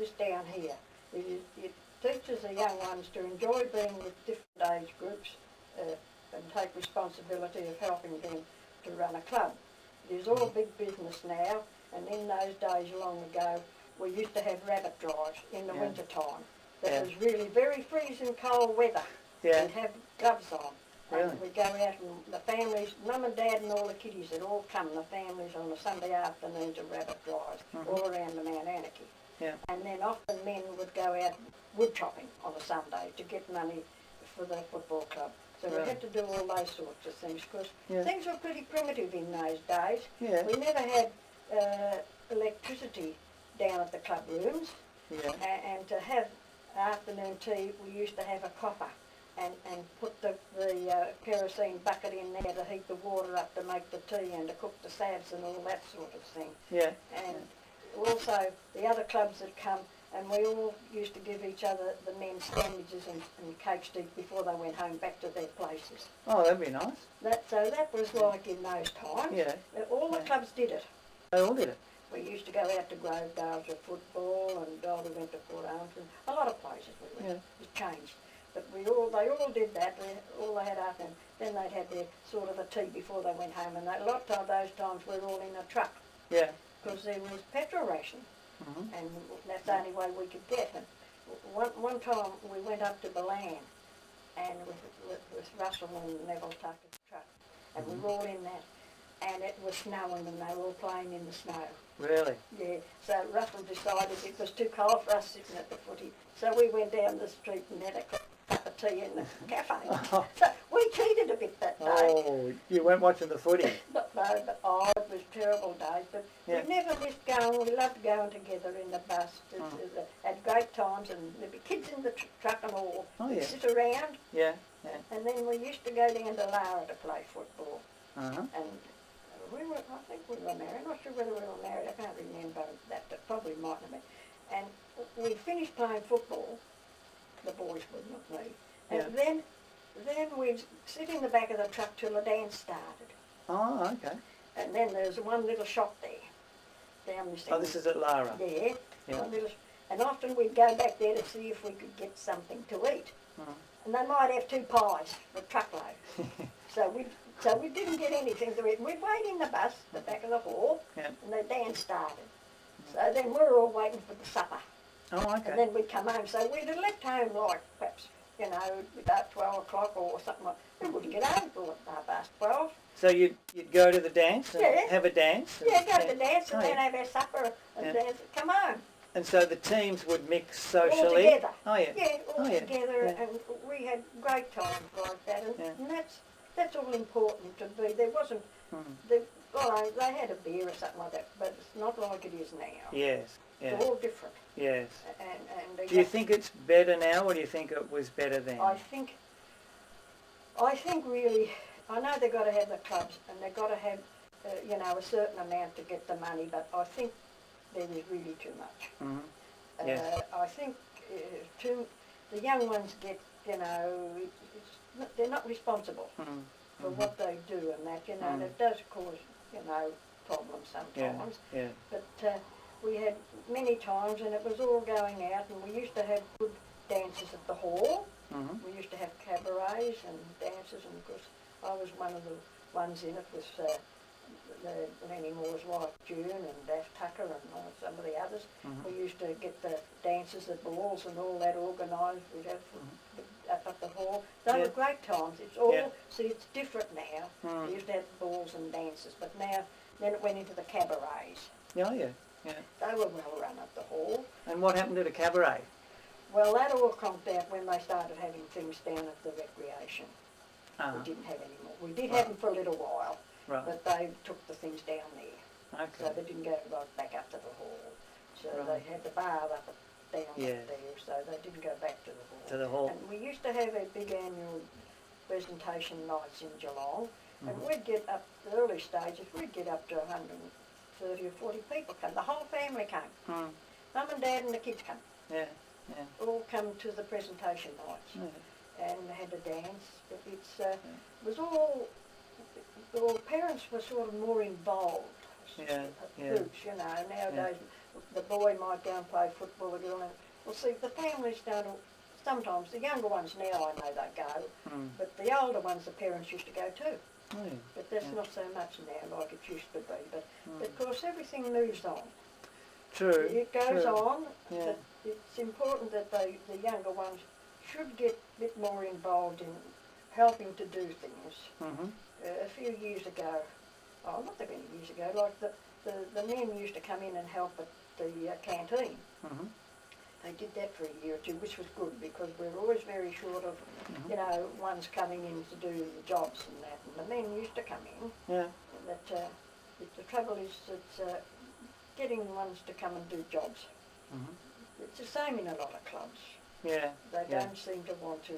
this down here. It teaches the young ones to enjoy being with different age groups and take responsibility of helping them to run a club. It is all big business now, and in those days long ago, we used to have rabbit drives in the winter time. That was really very freezing cold weather. Yeah. We'd have gloves on. Really? And we'd go out and the families, mum and dad and all the kiddies would all come, the families on a Sunday afternoon to rabbit drives all around the Mount Anakie. Yeah. And then often men would go out wood chopping on a Sunday to get money for the football club. So we had to do all those sorts of things because things were pretty primitive in those days. Yeah. We never had electricity down at the club rooms. Yeah. And to have afternoon tea, we used to have a copper and put the kerosene bucket in there to heat the water up to make the tea and to cook the salves and all that sort of thing. Yeah. And also the other clubs that come, and we all used to give each other, the men, sandwiches and cakes to eat before they went home back to their places. Oh, that'd be nice. So that was like in those times. Yeah. All the clubs did it. They all did it. We used to go out to Grovedale for football, and we went to Port Arms, and a lot of places we went. It changed. But they all did that. All they had after, and then they'd have their sort of a tea before they went home, and a lot of those times we were all in a truck. Yeah. Because there was petrol ration, and that's the only way we could get. And one time we went up to Balan, and with Russell and Neville Tucker's truck, and we were all in that, and it was snowing, and they were all playing in the snow. Really? Yeah. So Russell decided it was too cold for us sitting at the footy, so we went down the street and had a cup of tea in the cafe. So we cheated a bit that day. Oh, you weren't watching the footy? But it was terrible days. But we never missed going. We loved going together in the bus. Had great times, and there'd be kids in the truck and all. We'd sit around. Yeah. And then we used to go down to Lara to play football. And I think we were married. I'm not sure whether we were married. I can't remember that, but probably might have been. And we finished playing football. The boys would, not me. And then we'd sit in the back of the truck till the dance started. Oh, okay. And then there's one little shop there, down this end. Oh, this is at Lara? Yeah. One little, and often we'd go back there to see if we could get something to eat. And they might have 2 pies for a truckload. So we didn't get anything to eat. We'd wait in the bus, the back of the hall, and the dance started. So then we were all waiting for the supper. Oh, okay. And then we'd come home. So we'd have left home like perhaps, about 12 o'clock or something like that. We wouldn't get home till past 12. So you'd go to the dance and have a dance? And, go to the dance and then have our supper and dance and come home. And so the teams would mix socially? All together. Oh, yeah. Yeah, all together, and we had great times like that. And that's all important to be. There wasn't, they had a beer or something like that, but it's not like it is now. Yes. It's all different. Yes. And do you think it's better now, or do you think it was better then? I think really, I know they've got to have the clubs and they've got to have, a certain amount to get the money, but I think there is really too much. I think the young ones get, they're not responsible for what they do and that, and it does cause, problems sometimes. Yeah. But we had many times, and it was all going out, and we used to have good dances at the hall. We used to have cabarets and dances, and of course I was one of the ones in it with Lenny Moore's wife June and Daft Tucker and some of the others. We used to get the dances, the balls and all that organised. We'd have up at the hall. They were great times. It's all, see, it's different now. We used to have balls and dances, but now, then it went into the cabarets. Oh, yeah. They were well run at the hall. And what happened to the cabaret? Well, that all conked out when they started having things down at the recreation. We didn't have any more. We did have them for a little while, but they took the things down there. Okay. So they didn't go back up to the hall. So they had the bar up down there, so they didn't go back to the hall. To the hall. And we used to have a big annual presentation nights in Geelong, and we'd get up, the early stages, we'd get up to 130 or 40 people come. The whole family came. Mum and Dad and the kids come. All come to the presentation nights. And had a dance, but it was all parents were sort of more involved hoops, you know. Nowadays, the boy might go and play football, the girl, and, well, see, the families don't, sometimes the younger ones now, I know they go, but the older ones, the parents used to go too. But that's not so much now like it used to be. But of course, everything moves on. True. It goes on. Yeah. But it's important that the younger ones should get a bit more involved in helping to do things. A few years ago, not that many years ago, like the men used to come in and help at the canteen. They did that for a year or two, which was good because we were always very short of, you know, ones coming in to do the jobs and that. And the men used to come in. Yeah. But the trouble is that getting ones to come and do jobs. It's the same in a lot of clubs. Yeah. They don't seem to want to.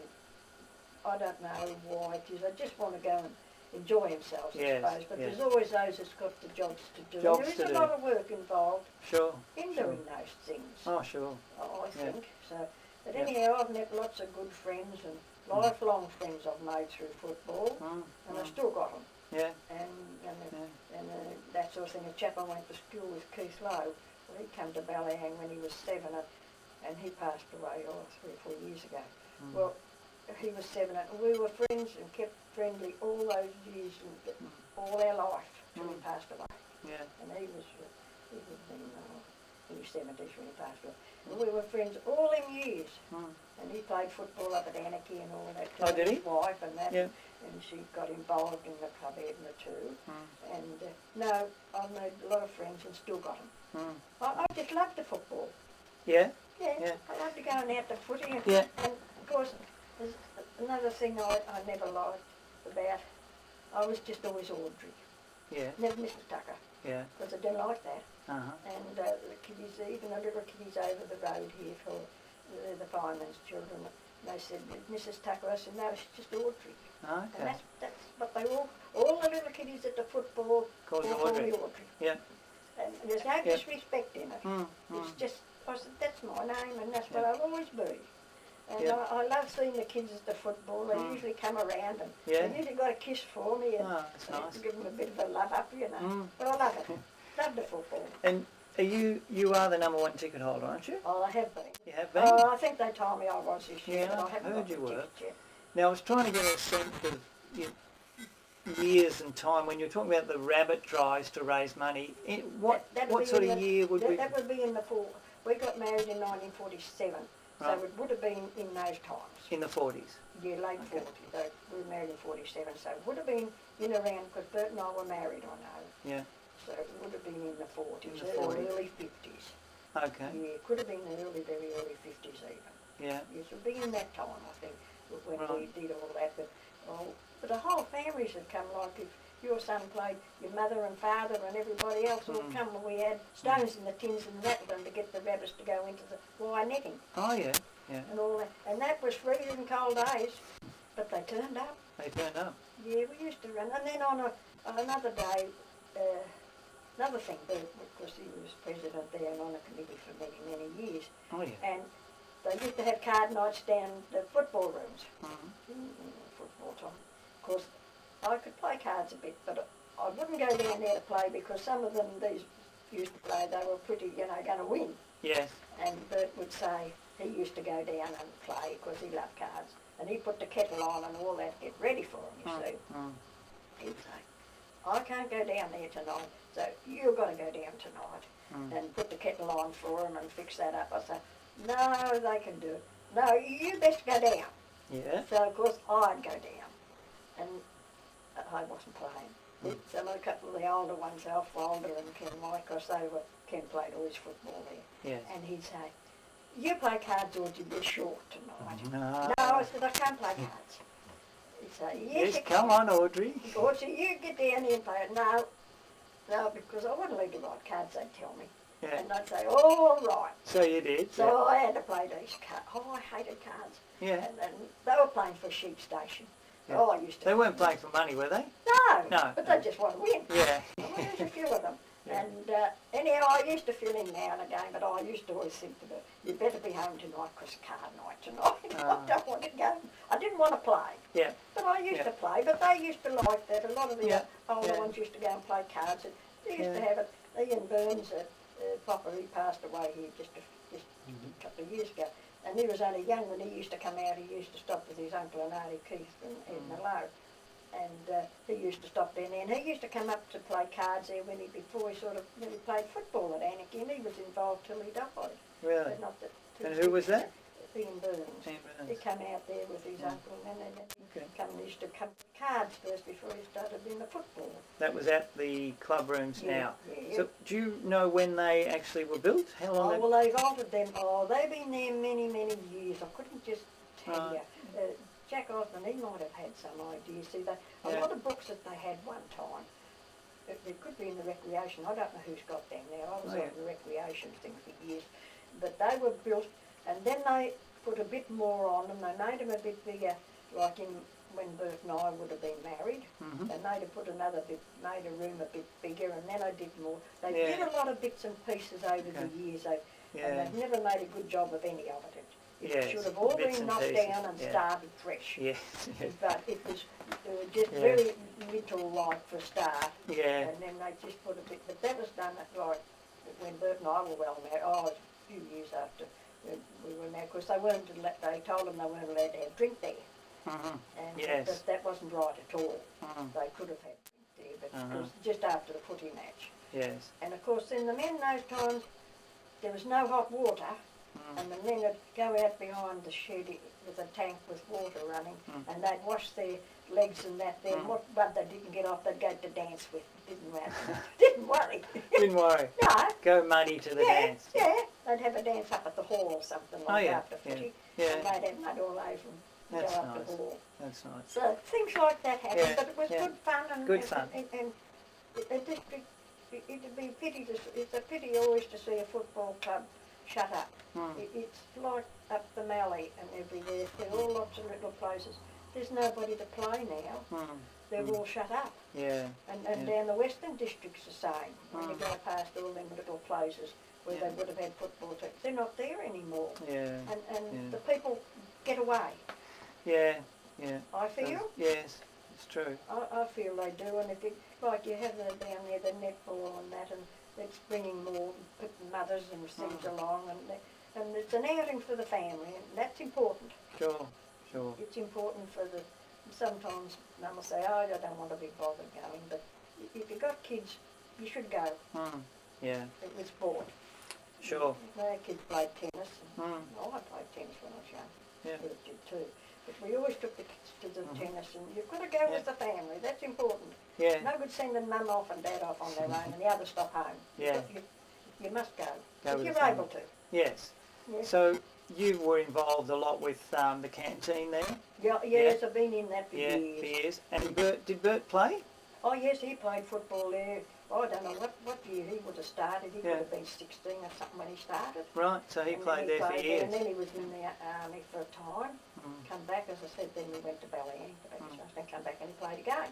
I don't know why it is. They just want to go and enjoy themselves, I suppose. But there's always those that's got the jobs to do. There is a lot of work involved in doing those things. Oh, sure. I think. So, but anyhow, I've met lots of good friends and lifelong friends I've made through football, and I've still got them. Yeah. And that sort of thing. A chap I went to school with, Keith Lowe, well, he came to Ballyang when he was 7, and he passed away 3 or 4 years ago. Well, he was 7, and we were friends and kept friendly all those years, and all our life till he passed away. Yeah. And he was in his 70s when he passed away. And we were friends all them years. And he played football up at Anakie and all that. Oh, did he? His wife and that. Yeah. And she got involved in the club Edna too. And no, I've made a lot of friends and still got them. I just love the football. Yeah? Yeah. I love to go out to footy. And, and of course, there's another thing I never liked about, I was just always Audrey. Yeah. Never Mrs. Tucker. Yeah. Because I didn't like that. Uh-huh. And the kiddies, even the little kiddies over the road here for the firemen's children, they said, Mrs. Tucker, I said, no, she's just Audrey. Okay. And that's what they all the little kiddies at the football call me Audrey. Yeah. And there's no disrespect in it. It's just, I said, that's my name and that's what I'll always be. And I love seeing the kids at the football. They usually come around and they usually got a kiss for me and that's nice. give them a bit of a love up, you know. But I love it. Love the football. And are you are the number 1 ticket holder, aren't you? Oh, I have been. You have been? Oh, I think they told me I was this year, Yeah, but I haven't heard got you the were. ticket yet. Now, I was trying to get a sense of years and time when you're talking about the rabbit drives to raise money. What sort of year would we... That would be in the fall. We got married in 1947, so it would have been in those times. In the 40s? Yeah, late 40s. So we were married in 47, so it would have been in around, because Bert and I were married, I know. Yeah. So it would have been in the 40s, In the 40s. early 50s. Okay. Yeah, it could have been the very early 50s even. Yeah. Yes, it would be in that time, I think, when we did all that. But the whole families had come, like if your son played, your mother and father and everybody else all come, and we had stones in the tins and rattled them to get the rabbits to go into the wire netting. Oh, yeah. Yeah. And all that. And that was freezing cold days, but they turned up. They turned up? Yeah, we used to run. And then on another day, another thing, because he was president there and on a committee for many, many years. Oh, yeah. And they used to have card nights down the football rooms. In football time. Of course, I could play cards a bit, but I wouldn't go down there to play because some of them these used to play, they were pretty, going to win. Yes. And Bert would say he used to go down and play because he loved cards. And he put the kettle on and all that, get ready for him, you see. He'd say, I can't go down there tonight, so you've got to go down tonight and put the kettle on for him and fix that up. I say, no, they can do it. No, you best go down. Yeah. So, of course, I'd go down. And I wasn't playing. Some of a couple of the older ones, Alf Wilder and Ken White, because Ken played all his football there. Yes. And he'd say, you play cards or you're short tonight. No. No, I said, I can't play cards. He'd say, yes, you come on, Audrey. Audrey, you get down here and play it. No, because I wouldn't leave the right cards, they'd tell me. Yeah. And I'd say, all right. So you did? So I had to play these cards. Oh, I hated cards. Yeah. And they were playing for Sheep Station. Yeah. Oh, I used to. They weren't playing for money, were they? No, but they just want to win. Yeah. Well, there's a few of them. Yeah. And anyhow, I used to fill in now and again, but I used to always think that you better be home tonight because it's card night tonight. I don't want to go. I didn't want to play. Yeah. But I used to play, but they used to like that. A lot of the older Yeah. ones used to go and play cards. And They used to have it. Ian Burns, Papa, he passed away here just a couple of years ago. And he was only young when he used to come out. He used to stop with his uncle and auntie Keith in Mallow. And he used to stop there. And he used to come up to play cards there when he played football at Anakie. And he was involved till he died. Really? But not that, And who was that? Ian Burns. Ian Burns. He came out there with his uncle, and then he used to come to cards first before he started in the football. That was at the club rooms now. Yeah. So do you know when they actually were built? How long? Well, they've altered them. They've been there many, many years. I couldn't just tell you. Jack Osmond, he might have had some idea. See, a lot of books that they had one time, it could be in the recreation. I don't know who's got them now. I was on the recreation thing for years. But they were built, and then they put a bit more on them. They made them a bit bigger, like when Bert and I would have been married. And they'd have put another bit, made a room a bit bigger, and then I did more. They did a lot of bits and pieces over the years, and they've never made a good job of any of it. It should have all been knocked down and started fresh. Yes. But it was just very little like for a start. Yeah. And then they just put a bit, but that was done like when Bert and I were well married. A few years after we were married, because they told them they weren't allowed to have drink there. And that wasn't right at all. They could have had drink there, but it was just after the footy match. Yes. And of course, in the men those times, there was no hot water, and the men would go out behind the shed with a tank with water running, and they'd wash their legs and that. Then what blood they didn't get off, they'd go to dance with. Didn't matter. Didn't worry. Didn't worry. No. Go muddy to the dance. Yeah, they'd have a dance up at the hall or something like after footy, and they'd have mud all over them. That's go up nice. the hall. That's nice. So things like that happened, but it was good fun. And Good fun. And it'd be it's a pity always to see a football club shut up. It's like up the Mallee and everywhere. There are all lots of little places. There's nobody to play now. They're all shut up. Yeah. And down the Western District's the same. When you go past all them little places where they would have had football teams, they're not there anymore. Yeah. And the people get away. Yeah. I feel. Yes, it's true. I feel they do, and if like you have down there the netball and that, and it's bringing more mothers and things along, and it's an outing for the family, and that's important. Sure. It's important for sometimes Mum will say, I don't want to be bothered going, but if you've got kids, you should go. Yeah. It was sport. Sure. My kids played tennis, and I played tennis when I was young. Yeah. They did too. But we always took the kids to the tennis, and you've got to go with the family. That's important. Yeah. No good sending Mum off and Dad off on their own, and the others stop home. Yeah. You must go with if you're the family. able to. Yes. Yeah. So you were involved a lot with the canteen there? Yes, I've been in that for years. For years. And did Bert play? Oh yes, he played football there. I don't know what year he would have started. He would have been 16 or something when he started. Right, so he played there for years. And then he was in the army for a time. Come back, as I said, then we went to Ballyang, then come back and he played again.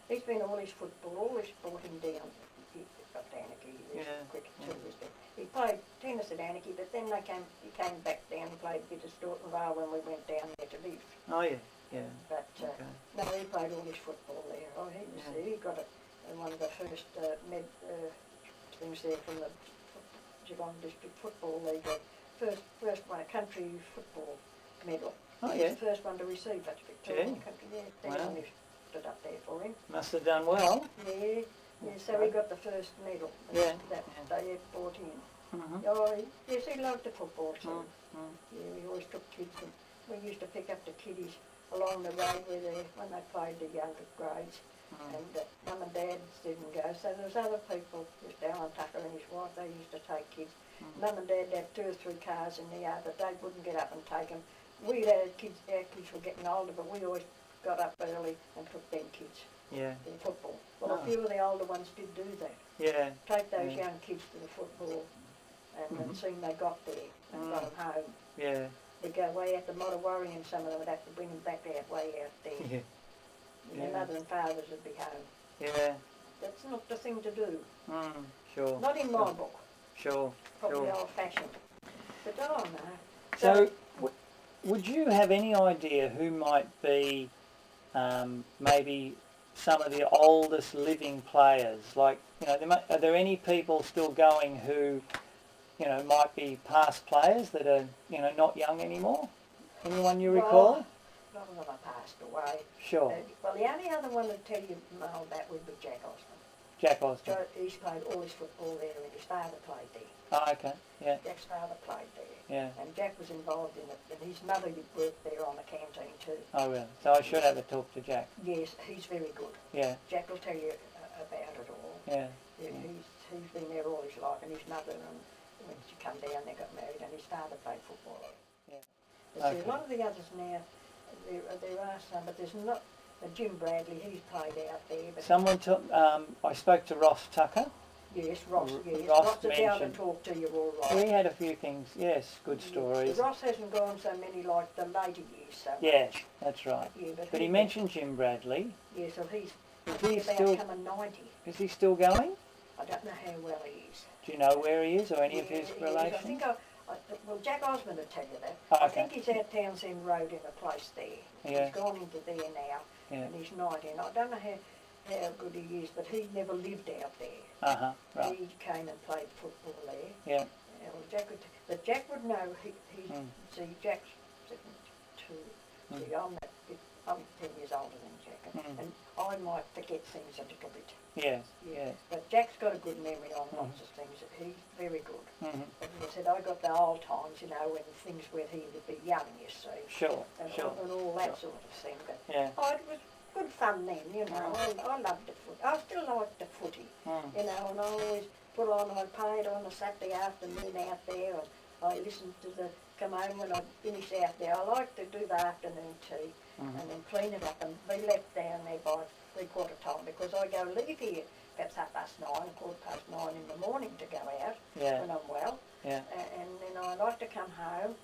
He's been all his football, always brought him down. He got to Anakie, he was cricket too. He played tennis at Anakie, but then he came back down and played a bit of Staunton Vale when we went down there to live. Oh yeah. But no, he played all his football there. Oh, he got one of the first things there from the Geelong District Football League. First one, a country football medal. Oh He was the first one to receive it. Victorian country. They only stood up there for him. Must have done well. Yeah. So he got the first medal that they had brought in. Oh, yes, he loved the football too. Yeah, we always took kids, and we used to pick up the kiddies along the road when they played the younger grades. And Mum and Dad didn't go, so there was other people, just Alan Tucker and his wife, they used to take kids. Mum and Dad had 2 or 3 cars in the yard, but they wouldn't get up and take them. Our kids were getting older, but we always got up early and took them kids in football. Well, a few of the older ones did do that. Yeah. Take those young kids to the football and soon they got there and got them home. Yeah. They'd go way out to Mottawarri, and some of them would have to bring them back way out there. Their mother and fathers would be home. Yeah. That's not the thing to do. Sure. Not in my book. Sure. Probably old-fashioned. But oh no. So would you have any idea who might be maybe some of the oldest living players? Like, you know, are there any people still going who, you know, might be past players that are, you know, not young anymore? Anyone you recall? A lot of them are passed away. Sure. Well, the only other one I'd tell you about that would be Jack Osmond. Jack Osmond. He's played all his football there, and his father played there. Oh, okay. Yeah. Jack's father played there. Yeah. And Jack was involved in it, and his mother worked there on the canteen too. Oh, really? So I should have a talk to Jack. Yes, he's very good. Yeah. Jack will tell you about it all. Yeah. He's been there all his life, and his mother, and when she come down, they got married, and his father played football there. Yeah. But see, a lot of the others now, there are some, but there's not. Jim Bradley, he's played out there. But someone took. I spoke to Ross Tucker. Yes, Ross. Yes, Ross is able to talk to you all right. We had a few things. Yes, good stories. Ross hasn't gone so many like the later years. So yes, much. That's right. Yeah, but he mentioned Jim Bradley. Yeah, so he's about still coming 90. Is he still going? I don't know how well he is. Do you know where he is or any of his relations? I think well, Jack Osmond will tell you that. Oh, okay. I think he's out Townsend Road in a place there. Yeah. He's gone into there now, and he's 90. And I don't know how good he is, but he never lived out there. Right. He came and played football there. Yeah. Well, Jack would know. See, Jack's 72. See, I'm 10 years older than Jack, and I might forget things a little bit. Yes. Yes. But Jack's got a good memory on lots of things. He's very good. As I said, I got the old times, you know, when things where he would be young, you see. Sure. And all that sort of thing. But yeah. It was good fun then, you know. I loved the footy. I still like the footy, you know, and I always I played on a Saturday afternoon out there, and I listened to come home when I'd finish out there. I like to do the afternoon tea and then clean it up and be left down there by 3/4 time, because I go leave here perhaps 9:30, 9:15 in the morning to go out when I'm well. Yeah. And then I like to come home,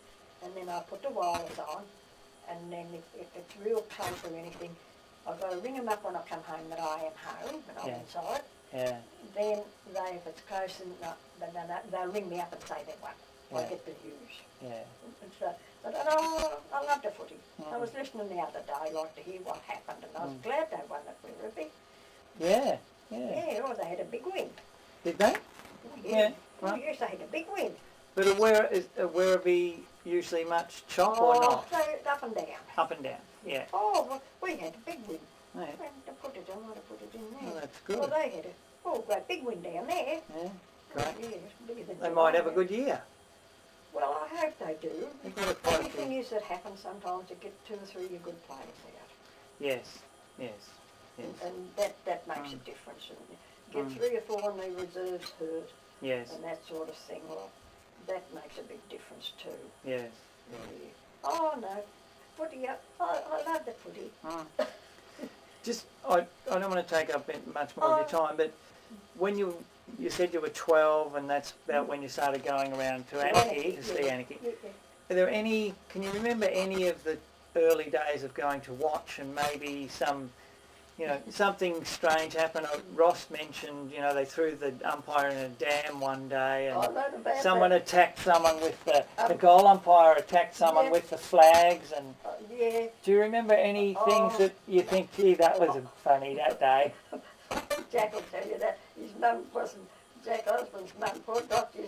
and then I put the wireless on, and then if it's real close or anything, I've got to ring them up when I come home that I am home, when I'm inside. Yeah. Then if it's close, and they'll ring me up and say they won. I get the news. Yeah. But I love the footy. I was listening the other day, like to hear what happened, and I was glad they won at Werribee. Yeah. Yeah, they had a big win. Did they? Yeah. Right. Yes, they had a big win. But is Werribee usually much chop or not? So up and down. Up and down, yeah. Oh, well, we had a big win. Yeah. I might have put it in there. Oh, that's good. Well, they had a great big win down there. Yeah, great. Yes, bigger than they might have a good year. Well, I hope they do. The only thing is that happens sometimes to get 2 or 3 good players out. Yes. And that makes a difference. And get 3 or 4 on the reserves hurt. Yes. And that sort of thing. Well, that makes a big difference too. Yes. Yeah. Oh no, footy. I love the footy. Just, I don't want to take up much more of your time, but when you said you were 12, and that's about when you started going around to Anakie, to see Anakie. Are there any? Can you remember any of the early days of going to watch, and maybe some, you know, something strange happened? Ross mentioned, you know, they threw the umpire in a dam one day, and someone attacked someone with the goal umpire attacked someone with the flags, and do you remember any things that you think, gee, that was funny that day? Jack will tell you that his mum wasn't. Jack Osmond's mum, poor Doc, there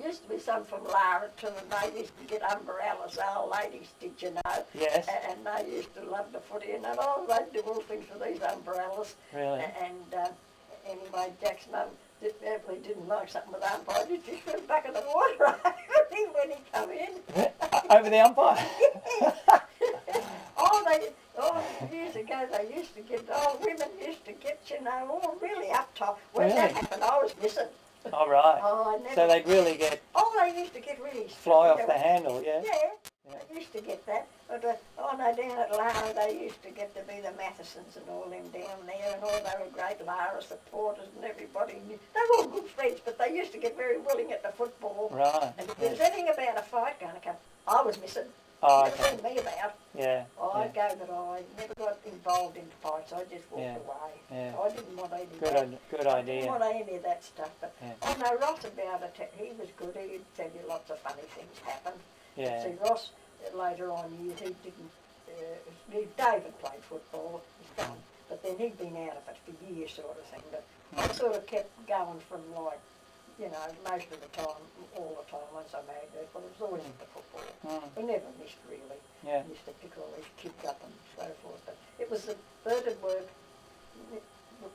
used to be some from Larrington, and they used to get umbrellas, old ladies did, you know. Yes. And they used to love the footy, and they'd do all things with these umbrellas. Really? And anyway, Jack's mum definitely didn't like something with the umpire. She threw him back in the water when he come in. Over the umpire? Years ago they used to get, women used to get, you know, all really uptight. When that happened, I was missing. Oh, right. So they'd really get... they used to get really... Fly off the handle, yeah? Yeah, they used to get that. But, down at Lara, they used to get to be the Mathesons and all them down there, and all they were great Lara supporters, and everybody knew. They were all good friends, but they used to get very willing at the football. Right. And if there was anything about a fight going to come, I was missing. Oh, never seen me about. Yeah. I'd go, but I never got involved in fights. I just walked away. Yeah. I didn't want any Good idea. I didn't want any of that stuff. But I know Ross about it. He was good. He'd tell you lots of funny things happened. Yeah. See, Ross later on, he didn't. David played football. He's gone. but then he'd been out of it for years sort of thing. But I sort of kept going from like, you know, most of the time, all the time once I married her, but it was always into football. We never missed really. Yeah. We used to pick all these kids up and so forth. But it was the Bert'd work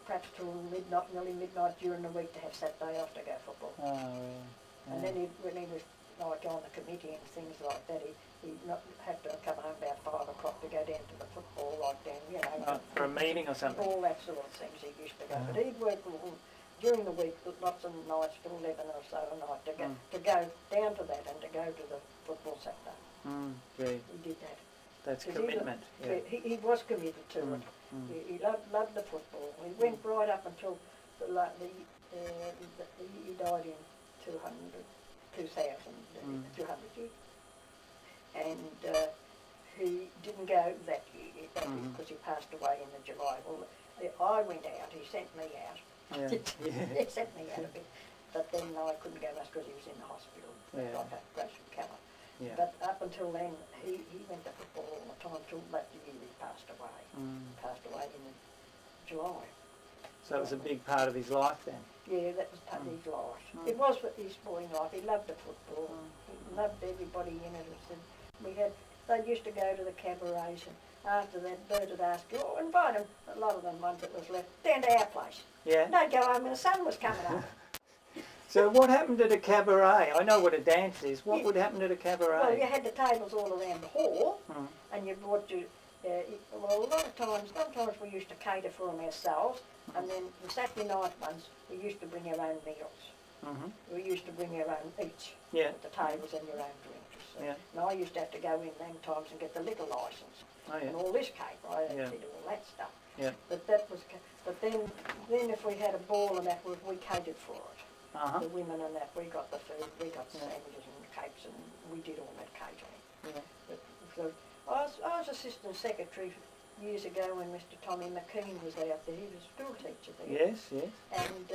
perhaps till midnight, nearly midnight during the week to have Saturday off to go football. Oh, yeah. And then when he was like on the committee and things like that, he'd not have to come home about 5 o'clock to go down to the football, like down, you know. For a meeting or something? All that sort of things he used to go. But he'd work during the week, lots of nights till 11 or so a night to go down to that and to go to the football Saturday. Gee. He did that. That's commitment. He was committed to it. He loved the football. He went right up until he died in 2000 years. And he didn't go that year because he passed away in the July. Well, I went out. He sent me out. Yeah. He sent me out a bit. But then I couldn't go much because he was in the hospital. Like a Russian camel. Yeah. But up until then, he went to football all the time till that year he passed away. Passed away in July. So it was a big part of his life then? Yeah, that was part of his life. It was his boy life. He loved the football. He loved everybody in it. They used to go to the cabarets, and after that, Bert would ask, oh, invite them, a lot of them ones that was left, down to our place. Yeah. They'd go home when the sun was coming up. So what happened to the cabaret? I know what a dance is. What would happen to the cabaret? Well, you had the tables all around the hall, and you brought your... well, a lot of times, sometimes we used to cater for them ourselves, and then the Saturday night ones, we used to bring our own meals. We used to bring our own each at the tables and your own drinks. So, and I used to have to go in them times and get the liquor licence and all this cake. I had to do all that stuff. But that was. But then if we had a ball and that, we catered for it. The women and that, we got the food, we got the sandwiches and cakes, and we did all that catering. But, so I was assistant secretary years ago when Mr. Tommy McKean was out there. He was a school teacher there. Yes. And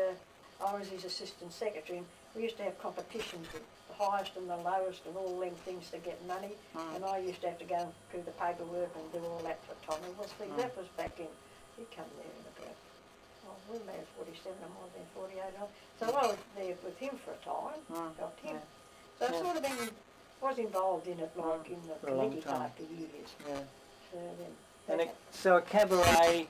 I was his assistant secretary, and we used to have competitions with the highest and the lowest and all them things to get money. And I used to have to go through the paperwork and do all that for Tommy. Well, see, that was back in, he come there in about, we were there 47, I might have been 48. So I was there with him for a time, helped him. So I've sort of was involved in it, like in the committee part for years. So then, so a cabaret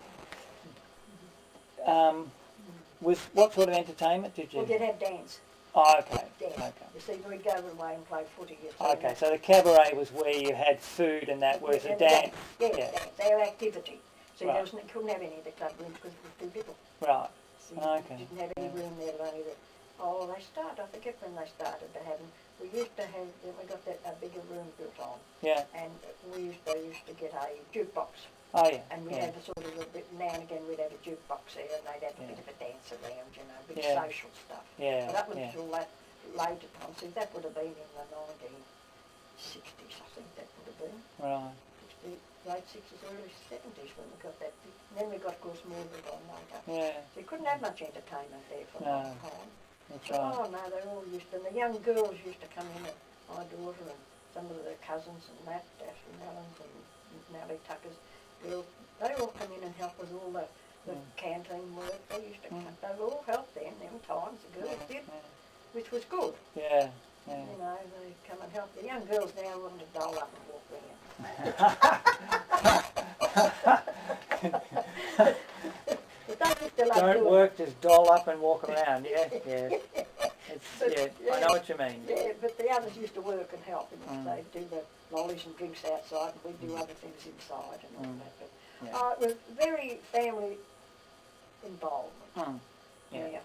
with what sort of entertainment did you? Well, you'd have dance. Oh, okay. Dance. Okay. You see, we'd go away and play footy. Okay, so the cabaret was where you had food and that was a dance. Dance, our activity. So you couldn't have any of the club rooms because it was too little. Right. So you didn't have any room there, only that. Oh, they started, I forget when they started to have them. We used to have, then we got a bigger room built on. Yeah. And they used to get a jukebox. Oh, yeah. And we'd have a sort of now and again we'd have a jukebox there and they'd have a bit of a dance around, you know, bit social stuff. Yeah. But that was until that later time. See, that would have been in the 1960s, I think that would have been. Right. Late 60s, early 70s when we got that. Then we got, of course, more of it on later. Yeah. So you couldn't have much entertainment there for a long time. That's right. Oh no, they all used to, and the young girls used to come in, and my daughter and some of their cousins and that, Daphne Mellon's and Audrey Tucker's girls, they all come in and help with all the canteen work. They used to come, they all helped them times, the girls did, which was good. Yeah. You know, they come and help. The young girls now want to doll up and walk around. Don't work, just doll up and walk around. Yeah. I know what you mean. Yeah, but the others used to work and help, and they'd do the lollies and drinks outside, and we'd do other things inside and all that. But it was very family involvement. Yeah.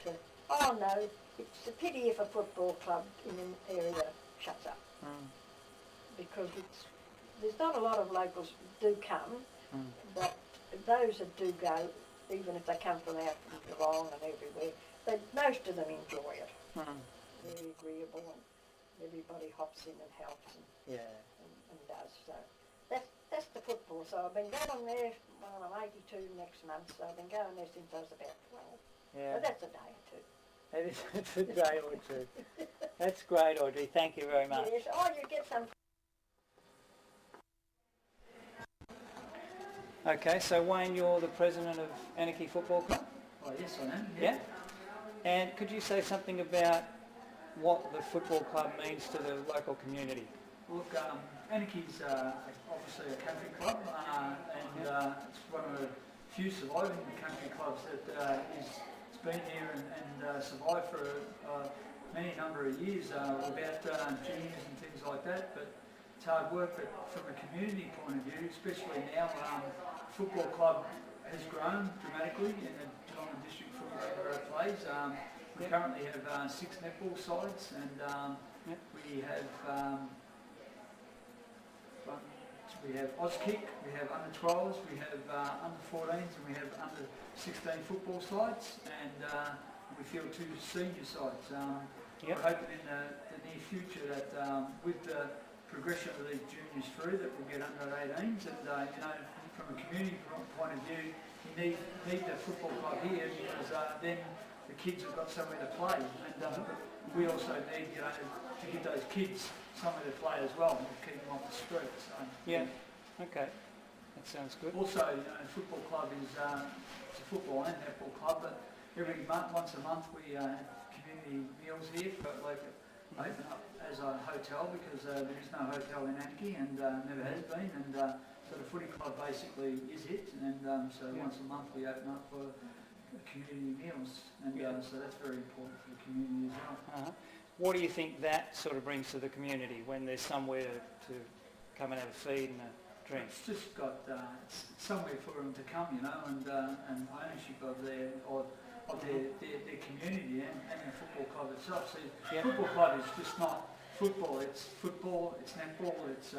But, oh no, it's a pity if a football club in an area shuts up. Because there's not a lot of locals do come, but those that do go, even if they come from out from Geelong and everywhere, most of them enjoy it. Very agreeable, and everybody hops in and helps and does. So that's the football. So I've been going there. Well, I'm 82 next month, so I've been going there since I was about 12. Yeah. So that's a day or two. It's a day or two. That's great, Audrey. Thank you very much. Yes. Oh, you get some. Okay, so Wayne, you're the president of Anakie Football Club? Oh, yes, I am. Yeah? And could you say something about what the football club means to the local community? Look, Anakie's obviously a country club, and it's one of the few surviving country clubs that it's been here and survived for many number of years without juniors and things like that. But it's hard work. But from a community point of view, especially now, football club has grown dramatically in the Geelong District Football League where it plays. We currently have 6 netball sides, and we have Auskick, we have under 12s, we have under 14s, and we have under 16 football sides, and we field 2 senior sides. We're hoping in the near future that with the progression of these juniors through, that we'll get under 18s, and from a community point of view, you need the football club here because then the kids have got somewhere to play, and we also need to give those kids somewhere to play as well and keep them off the street. So, okay, that sounds good. Also, football club is it's a football and netball club, but every month, once a month, we have community meals here, but open up as a hotel because there is no hotel in Anakie and never has been, and so the footy club basically is it, and so once a month we open up for community meals, and so that's very important for the community as well. What do you think that sort of brings to the community when there's somewhere to come and have a feed and a drink? It's just got somewhere for them to come, and ownership of their community and the football club itself. So football club is just not football, it's netball, it's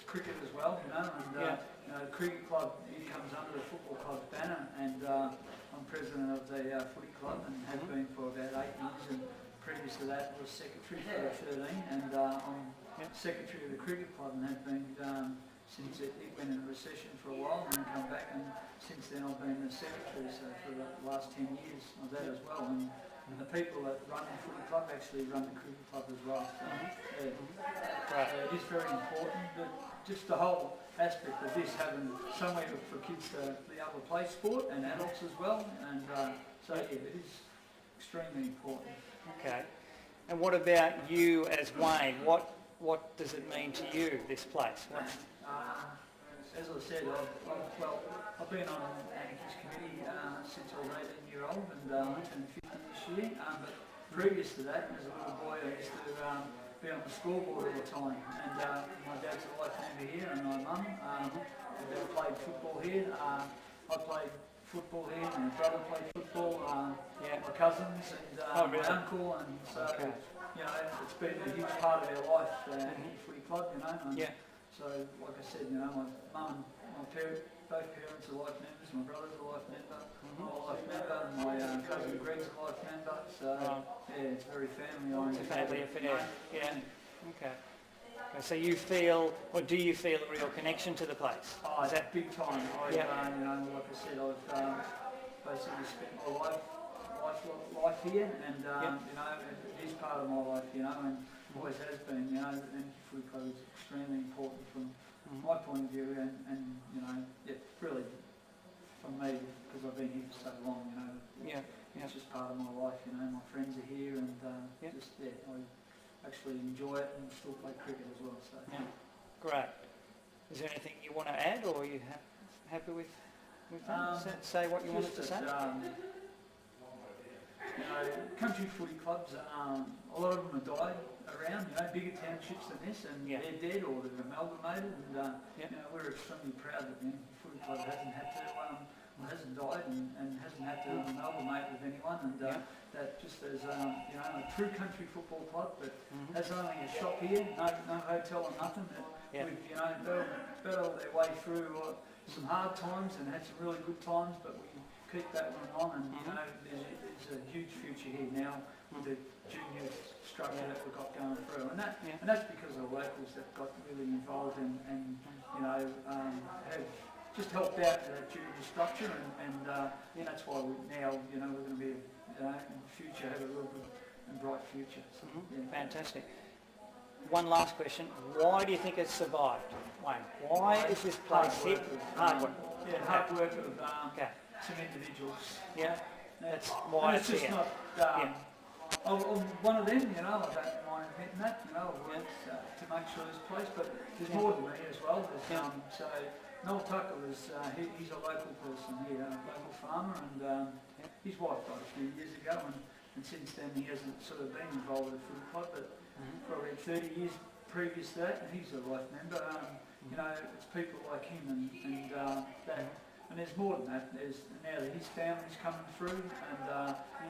cricket as well, and the cricket club, it comes under the football club's banner, and I'm president of the footy club and have been for about 8 years, and previous to that was secretary for 13, and I'm secretary of the cricket club and have been since it went into recession for a while and then come back, and since then I've been the secretary, so for the last 10 years of that as well, and the people that run the footy club actually run the cricket club as well. So, it is very important that just the whole aspect of this, having somewhere for kids to be able to play sport and adults as well, and so it is extremely important. Okay. And what about you as Wayne? What does it mean to you, this place? As I said, I've been on Anakie's committee since I was 18 years old, and I turned 50 this year. But previous to that, as a little boy, I used to be on the scoreboard all the time. And my dad's a life member here, and my mum. My dad played football here. I played football here, and my brother played football. My cousins and my uncle, and so it's been a huge part of our life. Footy club, And, so, like I said, my mum and both parents are life members. My brother's a life member. I'm a life member. My cousin Greg's a life member. So, it's very family oriented. It's a family affair. Okay. So you feel, or do you feel a real connection to the place? Oh, is that big time? Like I said, I've basically spent my life here, and it is part of my life, and always has been. And Footy Club is extremely important from my point of view, and really from me, because I've been here for so long. It's just part of my life. My friends are here, and I actually enjoy it and still play cricket as well. So great. Is there anything you want to add, or are you happy with that? Say what you wanted to say. Country footy clubs, a lot of them have died around, bigger townships than this, and they're dead or they're amalgamated, and we're extremely proud that the footy club hasn't died and hasn't had to amalgamate with anyone, and that just as a true country football club that has only a shop here, no hotel or nothing, that we've battled their way through some hard times and had some really good times, but we keep that one on, and there's a huge future here now with the junior structure that we've got going through, and that's because of the locals that got really involved and have just helped out that junior structure, and that's why we're going to be in the future have a real good and bright future. So, Fantastic. One last question: why do you think it's survived, Wayne? Why is this place hit? Hard work. Yeah, hard work of Okay. some individuals. Yeah. That's And why it's it's just here. not. Yeah. I'm one of them, I don't mind admitting that, I've worked to make sure this place, but there's more than me as well. So Noel Tucker he's a local person here, a local farmer, and his wife died a few years ago, and since then he hasn't sort of been involved with the footy club, but probably 30 years previous to that, and he's a life member. It's people like him and that. And there's more than that. There's now that his family's coming through, and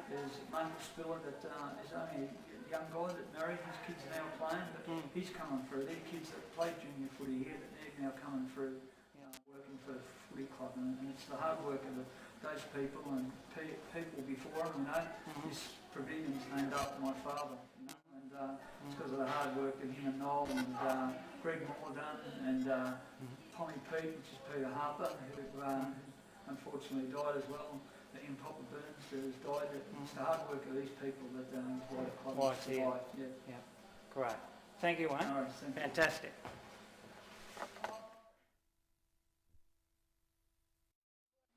there's Uncle Spiller that is only a young guy that married. His kids are now playing, but he's coming through. They're kids that played junior footy here, that they're now coming through, working for the footy club. And it's the hard work of those people and people before them. This pavilion's named after my father. And it's because of the hard work of him and Noel and Greg Mordan and Tommy Pete, which is Peter Harper, who unfortunately died as well. Ian Popper Burns has died. It's the hard work of these people that is why the club has survived. Yeah. Great. Thank you, Wayne. No worries, thank you. Fantastic.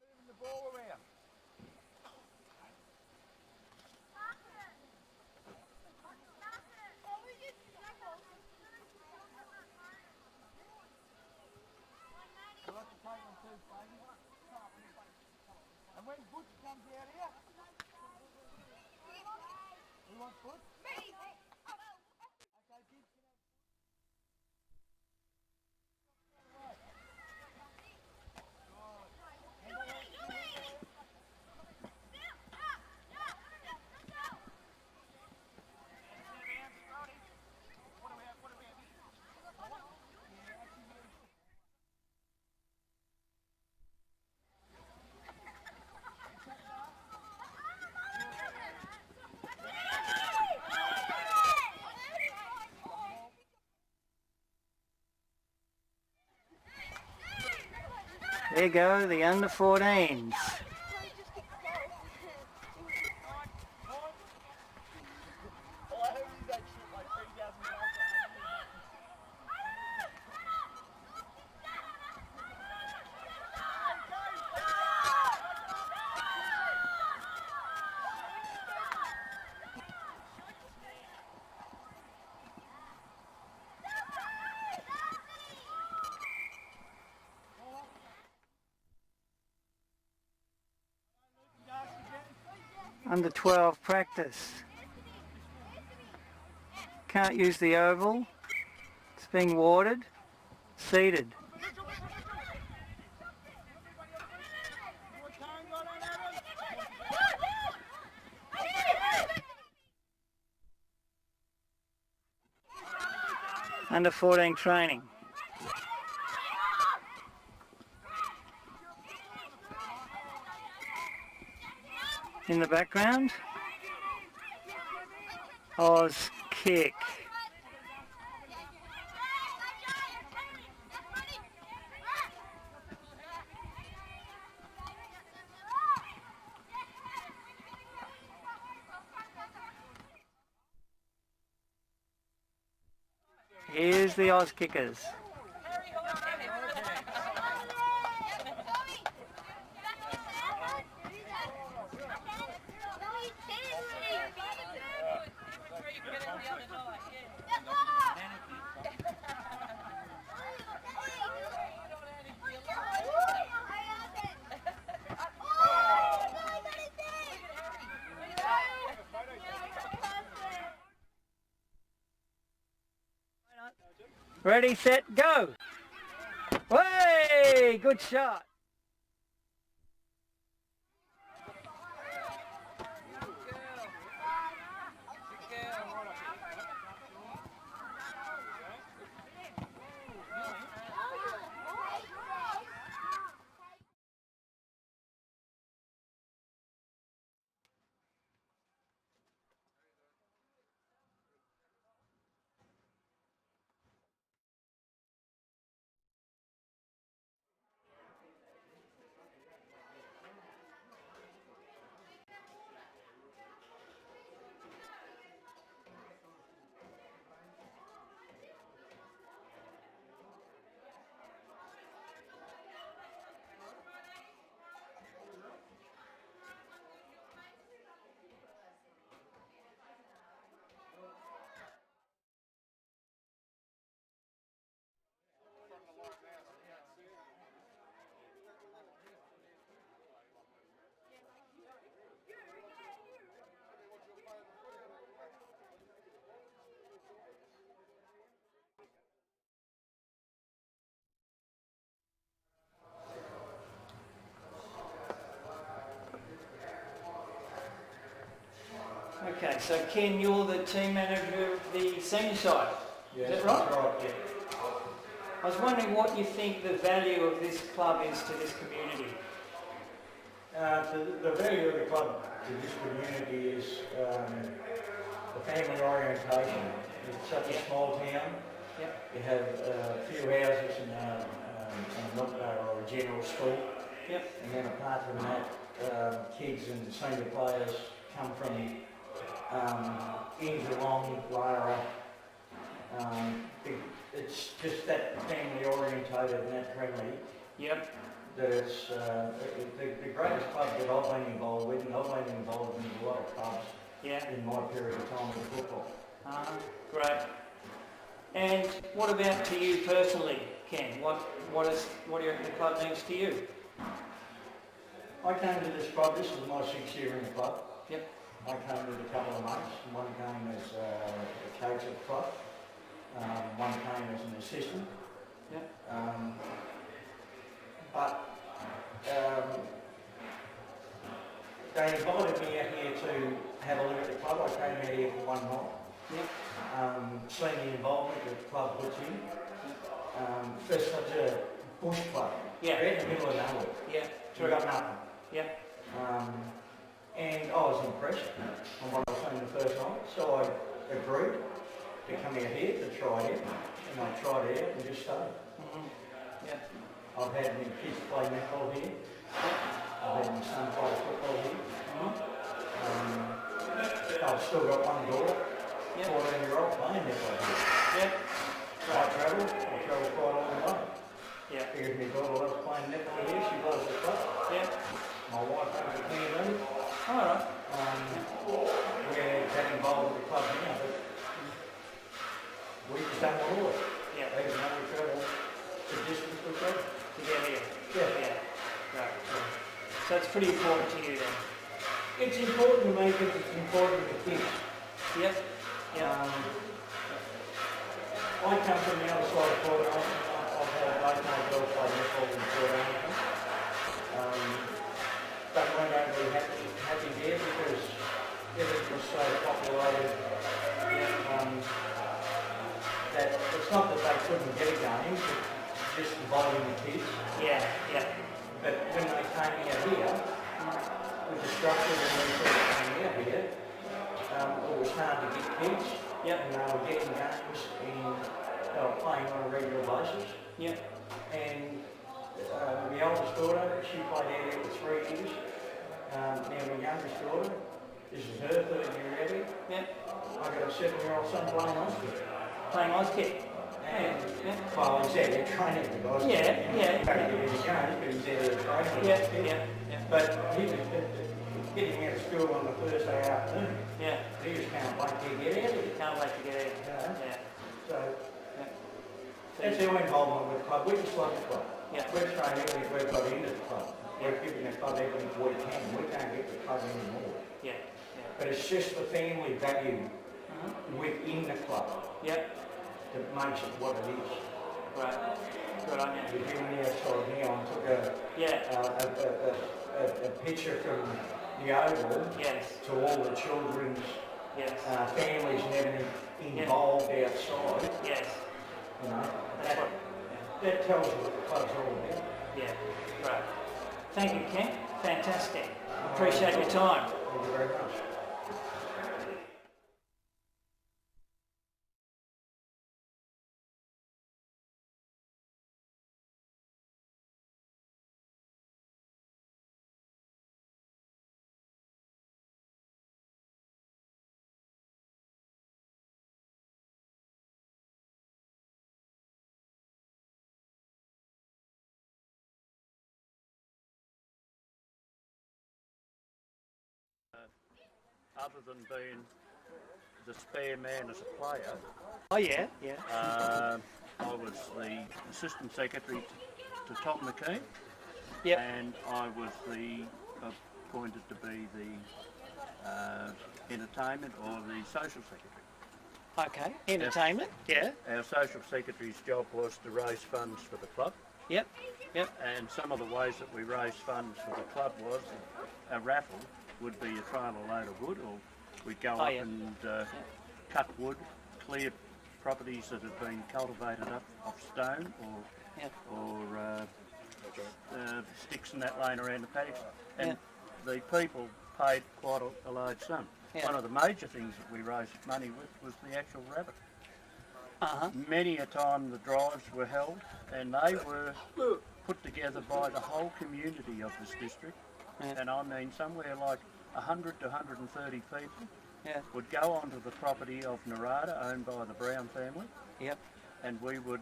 Moving the ball around. And when Butch comes out here, who wants Butch? Me! Okay, kids, There you go, the under 14s. Under 12 practice. Can't use the oval. It's being warded. Seated. Under 14 training. In the background, Oz kick. Here's the Oz kickers. Ready, set, go! Way! Good shot! Okay, so Ken, you're the team manager of the senior side. Yes, Is that right? that's right, yeah. I was wondering what you think the value of this club is to this community. The value of the club to this community is the family orientation. It's such a small town. Yep. You have a few houses and or a general school. Yep. And then apart from that, kids and senior players come from in Geelong, Lara. It's just that family orientated and that friendly. Yep. That it's the greatest club that I've been involved with, and I've been involved in a lot of clubs Yeah. in my period of time in football. Great. And what about to you personally, Ken? What do you reckon the club means to you? I came to this club, this was my 6th year in the club. Yep. I came with a couple of mates, one came as a coach at the club, one came as an assistant. Yep. But they invited me out here to have a look at the club. I came out here for one night. Yep. Seen the involvement that the club puts in. First such a bush club. Yeah. Right in the middle of nowhere. Yeah. So we got nothing. Yeah. And I was impressed from what I seen the first night. So I agreed to come out here to try it. And I tried it out and just stayed. Yeah. I've had my kids play netball here. I've had my son play football here. I've still got one daughter, 14-year-old, playing netball here. Yep. I travel quite a long way. Yeah. Because my daughter loves playing netball here, she loves the club. Yeah. My wife owns a canteen. All right. We're that involved with the club now, but we just don't want to do it. Yeah. Even though we travel the distance we travel. To get here. Yeah. Yeah. Right. So it's pretty important to you then. It's important to me because it's important to the kids. Yep. Yeah. I come from the other side of Port Arthur. I've had both my girls play netball in Port Arthur. But we don't really happy there because everything was so populated that it's not that they couldn't get a game, but just involving the kids. Yeah. Yeah. But when they came out here, with the structure when we first came out here, it was hard to get kids. Yep. And they were getting games and they were playing on a regular basis. Yep. And the oldest daughter, she played out here for 3 years. Now my youngest daughter, this is her 3rd year out here. Yep. I've got a 7-year-old son playing hockey. Playing ice kick. And, Yeah. well, he's out there training the guys. Yeah, yeah. He can't get any games, but he's out there training. Yeah. Yeah. Yeah. But he was getting out of school on the Thursday afternoon. Yeah. He just can't wait to get out of here. Can't wait to get in. Yeah. Yeah. So Yeah. that's our involvement with the club. We just like the club. Yeah. We're trying everything we've got into the club. We're giving the club everything we can. We can't get the club anymore. Yeah. But it's just the family value within the club Yep. that makes it what it is. Right. Good on you. We're giving the outside now and took Yeah. a picture from the Oval Yes. to all the children's Yes. families and everything involved outside. Yes. You know, That's what. that tells you what the club's all about. Yeah. Right. Thank you, Ken. Fantastic. Appreciate your time. Thank you very much. Other than being the spare man as a player, Oh yeah. Yeah. I was the assistant secretary to Tom McKean, Yep. and I was appointed to be the entertainment or the social secretary. Okay. Entertainment. Yeah. Our social secretary's job was to raise funds for the club, Yep. Yep. and some of the ways that we raised funds for the club was a raffle would be you throw in a load of wood or We'd go Oh, up yeah. and cut wood, clear properties that had been cultivated up of stone or sticks and that laying around the paddocks. And the people paid quite a large sum. Yeah. One of the major things that we raised money with was the actual rabbit. Uh-huh. Many a time the drives were held and they were put together by the whole community of this district. Yeah. And I mean somewhere like 100 to 130 people Yeah. would go onto the property of Narada, owned by the Brown family, Yep. and we would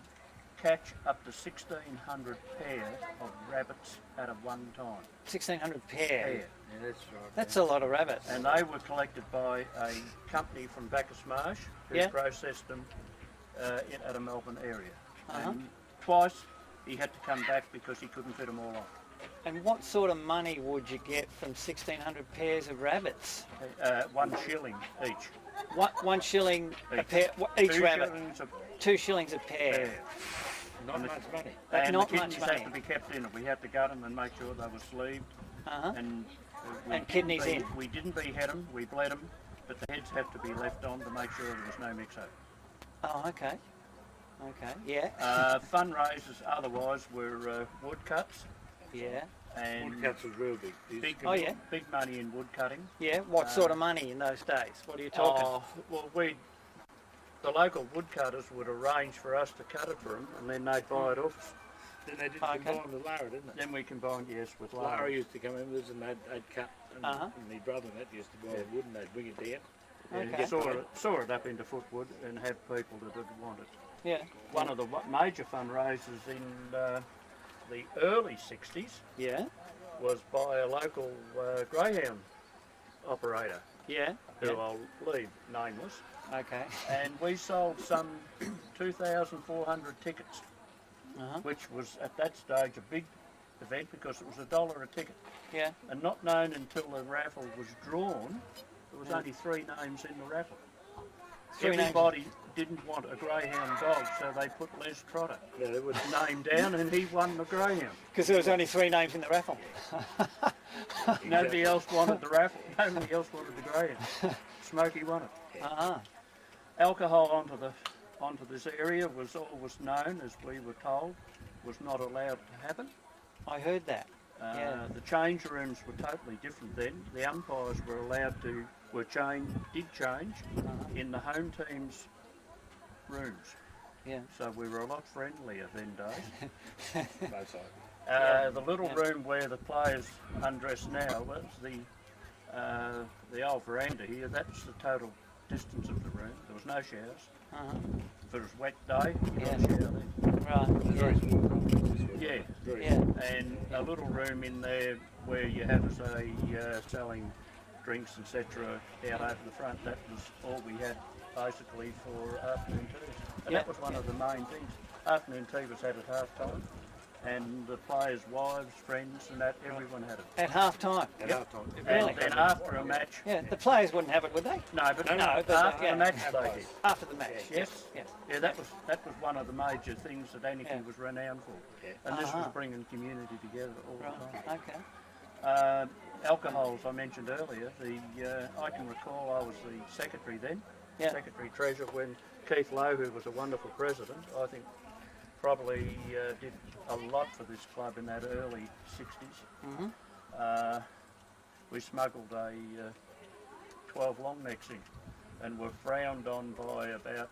catch up to 1,600 pair of rabbits at a one time. 1,600 pair. Pair. That's a lot of rabbits. And they were collected by a company from Bacchus Marsh who Yeah. processed them at a Melbourne area. Uh-huh. And twice he had to come back because he couldn't fit them all on. And what sort of money would you get from 1,600 pairs of rabbits? 1 shilling each. One shilling a Each. pair, each 2 rabbit. shillings a 2 shillings a pair. pair. Not much money. And Not the much kidneys money. had to be kept in it. We had to gut them and make sure they were sleeved. Uh-huh. And, And kidneys in. We didn't behead them, we bled them, but the heads have to be left on to make sure there was no mix-up. Oh, okay. Okay. Yeah. Fundraisers otherwise were woodcuts Yeah. and Woodcuts was real big. big, Oh, yeah. big money in wood cutting. Yeah. What sort of money in those days? What are you talking? Oh, well, the local woodcutters would arrange for us to cut it for them, and then they'd buy it off. Then they did Okay. combine with Lara, didn't they? Then we combined, yes, with Lara Lara. used to come in with us and they'd cut, and, Uh-huh. and my brother and that used to buy wood and they'd bring it down. And Okay. saw it up into footwood and have people that would want it. Yeah. One of the major fundraisers in the early 60s Yeah. was by a local greyhound operator, Yeah. who Yeah. I'll leave nameless, Okay. and we sold some 2,400 tickets, Uh-huh. which was at that stage a big event because it was $1 a ticket, Yeah. and not known until the raffle was drawn, there was only 3 names in the raffle. 3 names. Everybody didn't want a greyhound dog, so they put Les Trotter No, they would. name down, and he won the greyhound. Because there was only 3 names in the raffle. Nobody else wanted the raffle. Nobody else wanted the greyhound. Smokey won it. Uh-huh. Alcohol onto this area was always known, as we were told, was not allowed to happen. I heard that. Yeah. The change rooms were totally different then. The umpires were allowed to did change in the home team's rooms. Yeah. So we were a lot friendlier then days. Both sides. The little room where the players undress now, that's the old veranda here. That's the total distance of the room. There was no showers. Uh-huh. If it was a wet day, you Yeah. got a shower there. Right. Very small complex, this one. Yeah. Very Yeah. And a little room in there where you had, say, selling drinks, etc., out over the front. That was all we had basically for afternoon teas. And Yeah. that was one of the main things. Afternoon tea was had at half time, and the players' wives, friends, and that, everyone had it. At half time. At half time. Really? And then after a match, Yeah. The players wouldn't have it, would they? no, but No, but after yeah. the match they did. After the match. Yes. Yes. Yeah, that was one of the major things that Anakie Yeah. was renowned for. Yeah. And this was Uh-huh. bringing community together all the time. Right. Okay. Alcohols I mentioned earlier. I can recall I was the secretary then, Yeah. secretary treasurer, when Keith Lowe, who was a wonderful president, I think probably did a lot for this club in that early 60s. Mhm. We smuggled a 12 long necks in and were frowned on by about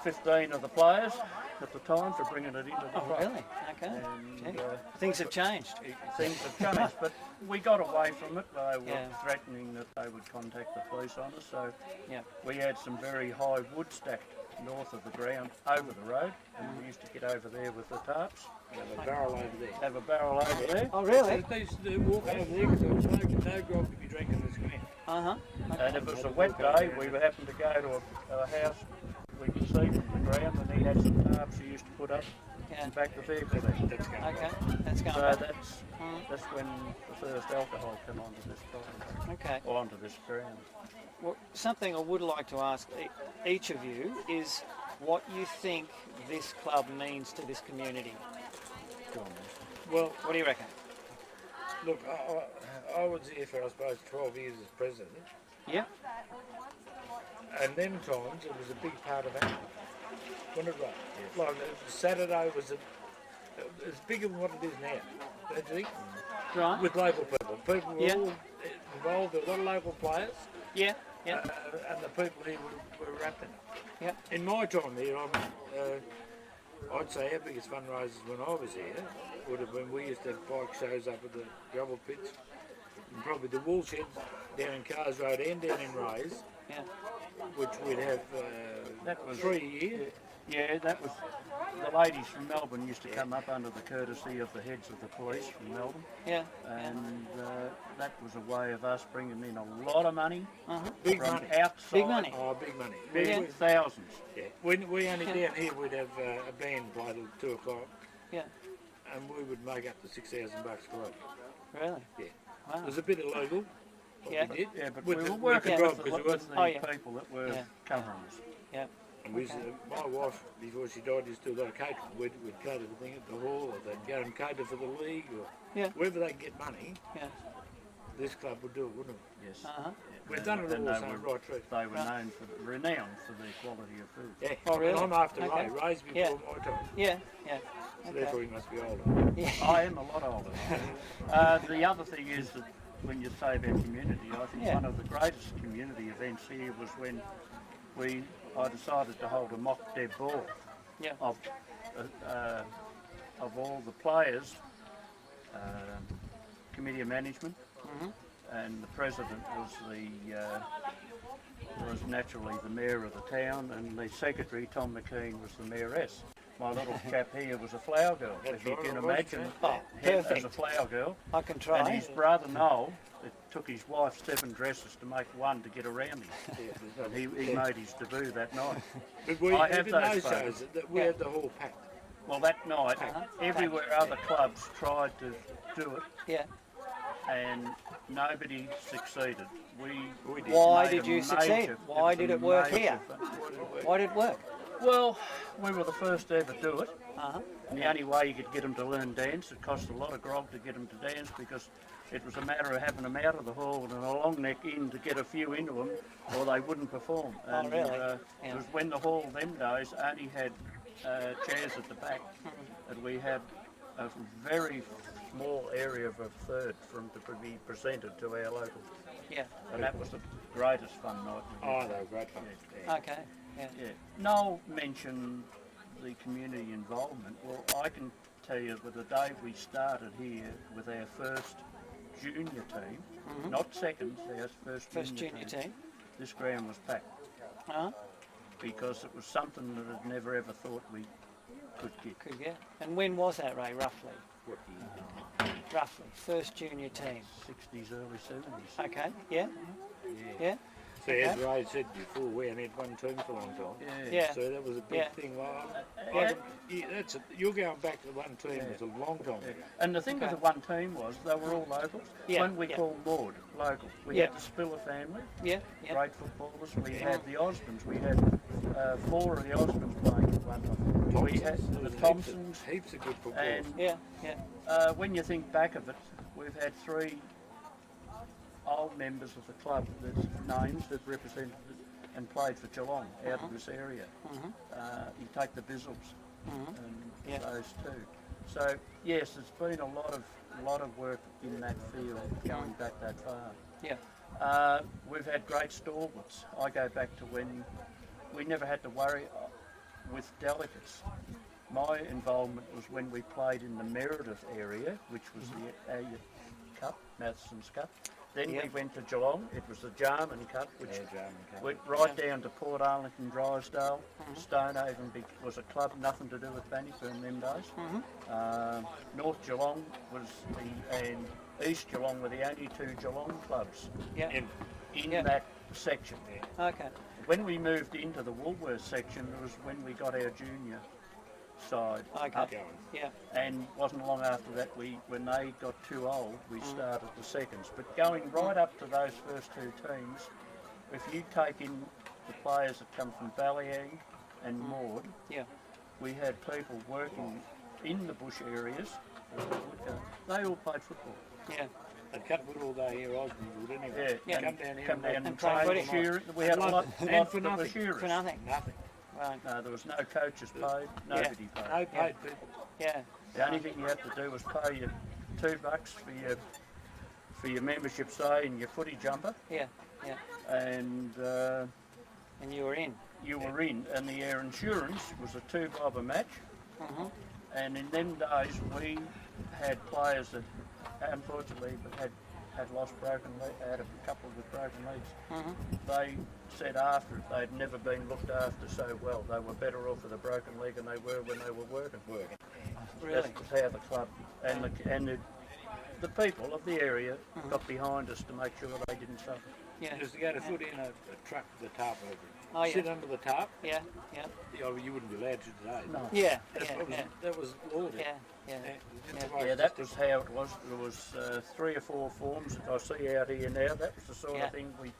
15 of the players at the time for bringing it into the Oh, club. really? Okay. And Gee. Things have changed. things have changed, but we got away from it. They were Yeah. threatening that they would contact the police on us, so Yeah. we had some very high wood stacked north of the ground over the road, and we used to get over there with the tarps, Have a barrel over there. have a barrel over there, Oh, really? They used to walk over there because there was no grog to be drinking this ground. Uh-huh. and if it was a wet day, we would happen to go to a house we could see from the ground, and he had some tarps he used to put up Yeah. and back the vehicle there. That's going Okay. right. That's going So back. that's when the first alcohol came onto this property, Okay. or onto this ground. Well, something I would like to ask each of you is what you think this club means to this community. Go on, man. Well, what do you reckon? Look, I was here for, I suppose, 12 years as president, Yeah. and them times it was a big part of Anakie. Wasn't it right? Yes. Like Saturday was it's bigger than what it is now, don't you think? Right. With local people. People were Yeah. all involved, there were a lot of local players, Yeah. Yeah. and the people here were wrapped in it. Yeah. In my time here, I'd say our biggest fundraisers when I was here would have been, we used to have bike shows up at the gravel pits, and probably the wool sheds down in Cars Road and down in Rays, Yeah. which we'd have That was 3 a year. Yeah, that was the ladies from Melbourne used to come up under the courtesy of the heads of the police from Melbourne, Yeah. and that was a way of us bringing in a lot of money Big from money. outside. Big money. Oh, big money. Yeah. Thousands. Yeah. We only down here we'd have a band play till 2 o'clock, Yeah. and we would make up to $6,000 for it. Really? Yeah. Wow. There's a bit of local. what Yeah. We did. Yeah, but With we the- were with working the with, job, the, 'cause with the Oh, yeah. people that were Yeah. covering us. Yeah. And we used to, my wife, before she died, used to do a lot of catering. We'd cater the thing at the hall, or they'd go and cater for the league, or Yeah. wherever they could get money, Yeah. this club would do it, wouldn't it? Yes. Uh-huh. We've done it And all, they so were- right through. They were renowned for their quality of food. Yeah. Oh, really? And I'm after Okay. Ray's before Yeah. my time, Yeah. Yeah. so Okay. therefore he must be older. Yeah. I am a lot older. The other thing is that when you say about community, I think Yeah. one of the greatest community events here was when I decided to hold a mock dead ball Yeah. of all the players, committee of management, and the president was naturally the mayor of the town, and the secretary, Tom McKean, was the mayoress. My little chap here was a flower girl, That's if you right, can I was, imagine yeah. him Oh, as a perfect. flower girl. I can And try. his brother Noel, it took his wife 7 dresses to make one to get around him. And he made his debut that night. But we, I have even those those photos. shows, that we Yeah. had the hall packed. Well, that night, everywhere other clubs tried to do it, Yeah. and nobody succeeded. We did. Why Made did a you succeed? major- Why was did a it work major here? fun. Why did it work? Well, we were the first to ever do it. Uh-huh. And the only way you could get them to learn dance, it cost a lot of grog to get them to dance, because it was a matter of having them out of the hall and a long neck in to get a few into them, or they wouldn't perform. Oh, And, really? It Yeah. was when the hall them days only had chairs at the back, and we had a very small area of a third for them to be presented to our local. Yeah. And that was the greatest fun night we Oh, did. they were great fun. Okay. Yeah. Yeah. Noel mentioned the community involvement. Well, I can tell you that the day we started here with our first junior team, not seconds, our First junior team. this ground was packed, Uh-huh. because it was something that I'd never ever thought we could get. Could get. And when was that, Ray, roughly? Roughly. First junior team. 60s, early 70s. Okay. Yeah. Yeah. So as Ray said before, we only had one team for a long time. Yeah. So that was a big Yeah. thing. Yeah. You're going back to one team, it's a long time ago. And the thing with the one team was they were all locals. Yeah, One we yeah. called Maud, local. We Yeah. had the Spiller family, Yeah. Yeah. great footballers. We had the Osmonds. We had 4 of the Osmonds playing at one time. We had There the was Thompsons. Heaps of good footballers. And Yeah. Yeah. when you think back of it, we've had 3 old members of the club, there's names that represented it and played for Geelong out of this area. You take the Bizzles and Yeah. those 2. So yes, it's been a lot of work in that field going back that far. Yeah. We've had great stalwarts. I go back to when we never had to worry with delegates. My involvement was when we played in the Meredith area, which was the Elliott Cup, Matheson's Cup. Then Yeah. we went to Geelong. It was the Jarman Cup, which Jarman Cup. went right down to Port Arlington, Drysdale. Stonehaven was a club, nothing to do with Bannister in them days. North Geelong and East Geelong were the only 2 Geelong clubs Yeah. in Yeah. that section. Okay. When we moved into the Woolworth section, it was when we got our junior side Okay. up. Yeah. And wasn't long after that, when they got too old, we started the seconds. But going right up to those first 2 teams, if you take in the players that come from Ballyang and Maud, Yeah. we had people working in the bush areas. They all played football. Yeah. They'd cut wood all day here, Osborne would anyway. Yeah. Come down here Come down and train train footy. shear. We had a lot and for that were nothing. shearers. For nothing. Nothing. Right. No, there was no coaches paid, nobody paid. No paid people. Yeah. The only thing you had to do was pay your $2 for your membership, say, and your footy jumper, Yeah. Yeah. and And you were in. you were in. And the air insurance was a $2 a match. Mhm. And in them days, we had players that, unfortunately, had lost broken legs, had a couple with broken legs. Mhm. They said after it they'd never been looked after so well. They were better off with a broken leg than they were when they were working. Really? That was how the club and the people of the area got behind us to make sure they didn't suffer. Yeah. Just to go to foot in a truck with a tarp over it. Oh, yeah. Sit under the tarp. Yeah. Yeah. You wouldn't be allowed to today. No. Yeah. That was law then. Yeah. Yeah, that was how it was. There was 3 or 4 forms that I see out here now. That was the sort Yeah. of thing we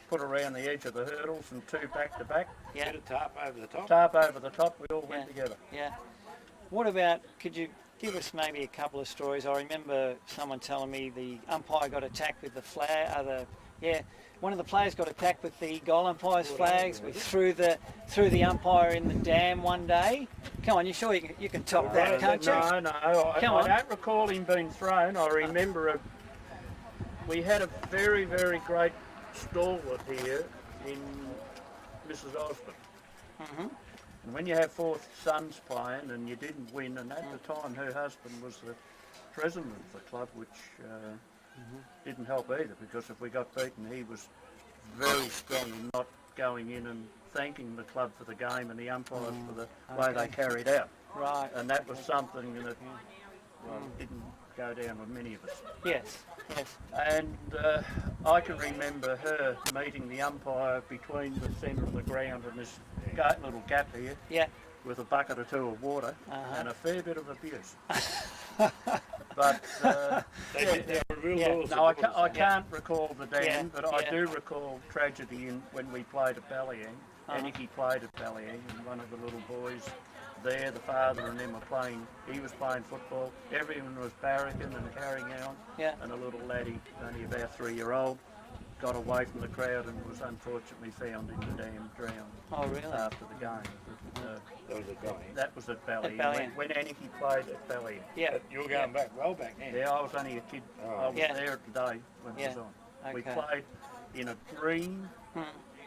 put around the edge of the hurdles and 2 back to back. Yeah. Get a tarp over the top. Tarp over the top, we all went Yeah. together. Yeah. What about, could you give us maybe a couple of stories? I remember someone telling me the umpire got attacked with the flag, one of the players got attacked with the goal umpire's flags. We threw the umpire in the dam one day. Come on, you sure you can top that, can't you? No, I Come on. don't recall him being thrown. I remember we had a very, very great stalwart here in Mrs. Osborne. Mhm. And when you have 4 sons playing and you didn't win, and at the time her husband was the president of the club, which didn't help either, because if we got beaten, he was very strong in not going in and thanking the club for the game and the umpires for the way they carried out. Right. And that was something that didn't go down with many of us. Yes. Yes. And I can remember her meeting the umpire between the centre of the ground and this little gap here Yeah. with a bucket or 2 of water and a fair bit of abuse. But They were real Yeah. laws. no, I can't recall the dam, Yeah, but I yeah. do recall tragedy when we played at Ballyang. Anakie played at Ballyang, and one of the little boys there, the father and them were playing. He was playing football. Everyone was barracking and carrying on. Yeah. And a little laddie, only about 3-year-old, got away from the crowd and was unfortunately found in the dam, drowned. Oh, really? After the game. But, That was a guy. that was at Ballyang. Ballyang. When Anakie played at Ballyang. Yeah. You were going back, well back then. Yeah, I was only a kid. I was Yeah. there today when it was Yeah. on. We Okay. played in a green, Hmm.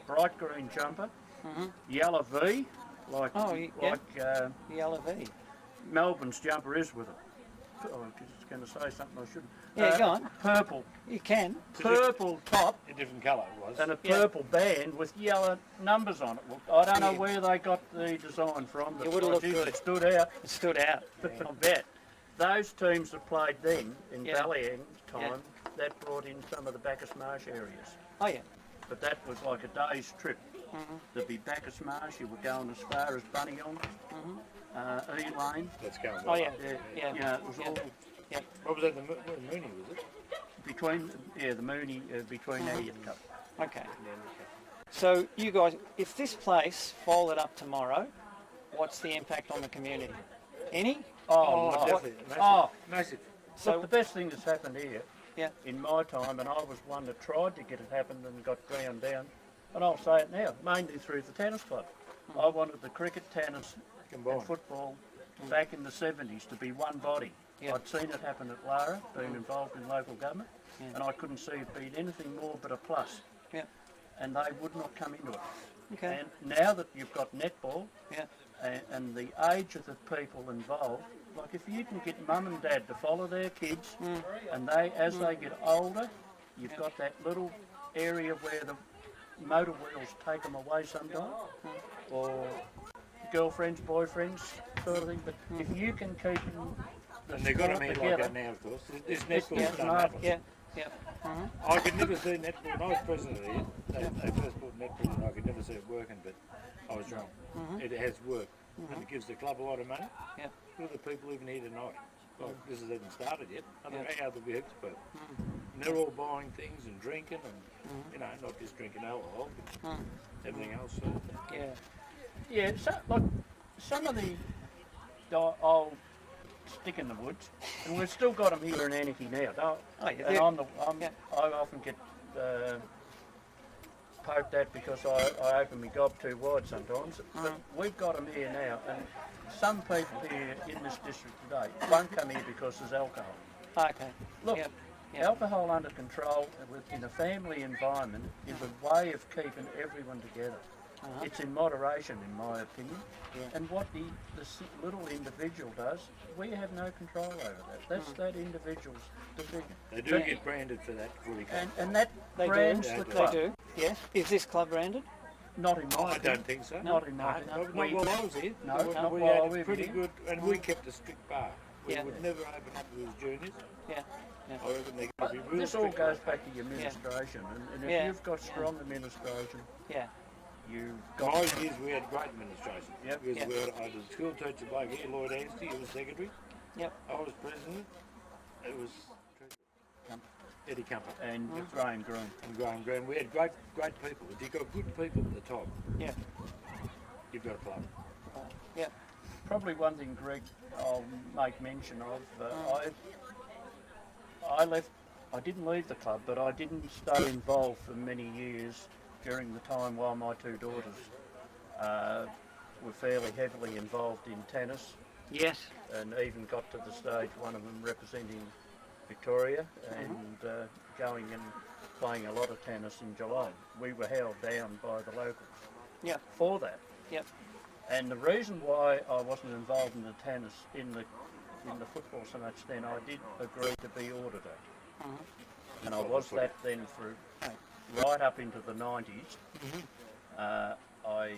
bright green jumper, Mhm. yellow V, like Oh, yeah. Yellow V. Melbourne's jumper is with it. I was going to say something I shouldn't. Yeah, go on. Purple, You can. purple top A different colour it was. and a Yeah. purple band with yellow numbers on it. Well, I don't know where they got the design from. It would've looked geez, good. It stood out. It stood out. I bet those teams that played then in Yeah. Ballyang time, that brought in some of the Bacchus Marsh areas. Oh, yeah. But that was like a day's trip. There'd be Bacchus Marsh, you were going as far as Bunyong, Elaine. Let's go. Oh, yeah. Yeah, Yeah. it was all What was that, the Mooney, was it? between, the Mooney, between Elliot Cup. Okay. So, you guys, if this place folded up tomorrow, what's the impact on the community? Any? Oh, Definitely. Massive. Oh, Massive. So, look, the best thing that's happened here, yeah. in my time, and I was one that tried to get it happen and got ground down, and I'll say it now, mainly through the tennis club. I wanted the cricket, tennis Combined. and football back in the 70s to be one body. Yeah. I'd seen it happen at Lara, being involved in local government, and I couldn't see it being anything more but a plus. Yeah. And they would not come into it. Okay. And now that you've got netball Yeah. and the age of the people involved, like if you can get mum and dad to follow their kids, and as they get older, you've got that little area where the motor wheels take them away sometimes, or girlfriends, boyfriends, sort of thing. But if you can keep them And they've got them here like together, that now, of course. This netball's yeah, done no, that. Yeah. Yeah. I could never see netball. When I was president here, they first put netball and I could never see it working, but I was wrong. It has worked. And it gives the club a lot of money. Yeah. Look at the people even here tonight. Like, this hasn't started yet. I don't know how they'll be expert. And they're all buying things and drinking and, you know, not just drinking alcohol, but everything else. So. Yeah. yeah. So, like some of the old stick in the woods, and we've still got them here in Anakie now. Oh, yeah. And Yeah. I often get poked at because I open my gob too wide sometimes. But we've got them here now, and some people here in this district today won't come here because there's alcohol. Okay. Look, Yep. alcohol under control in a family environment is a way of keeping everyone together. It's in moderation, in my opinion. Yeah. And what the little individual does, we have no control over that. That's that individual's decision. They do get branded for that before they come. And that They brands do. the They club. do. Yes. Is this club branded? Not in my I opinion. don't think so. Not in my No, opinion. not while I was here. No, we, not we while had we were pretty here. good, and we kept a strict bar. We Yeah. would never open up to the juniors. Yeah. Yeah. I reckon they're going to be real This all strict. goes back to your administration, and if Yeah. you've got strong administration, Yeah. you've My got years we had great administration. Yep. Because Yep. we had, I had a school teacher bloke here, Lloyd Anstey, he was secretary. Yep. I was president. It was Eddie Comfort and Graham Green. and Graham Graham. We had great people. If you've got good people at the top, Yeah. you've got a club. Yeah. Probably one thing, Greg, I'll make mention of. I left. I didn't leave the club, but I didn't stay involved for many years during the time while my two daughters were fairly heavily involved in tennis, Yes. and even got to the stage one of them representing Victoria and going and playing a lot of tennis in Geelong. We were held down by the locals Yep. for that. Yep. And the reason why I wasn't involved in the tennis, in the football so much then, I did agree to be auditor. And I was that then for right up into the 90s. I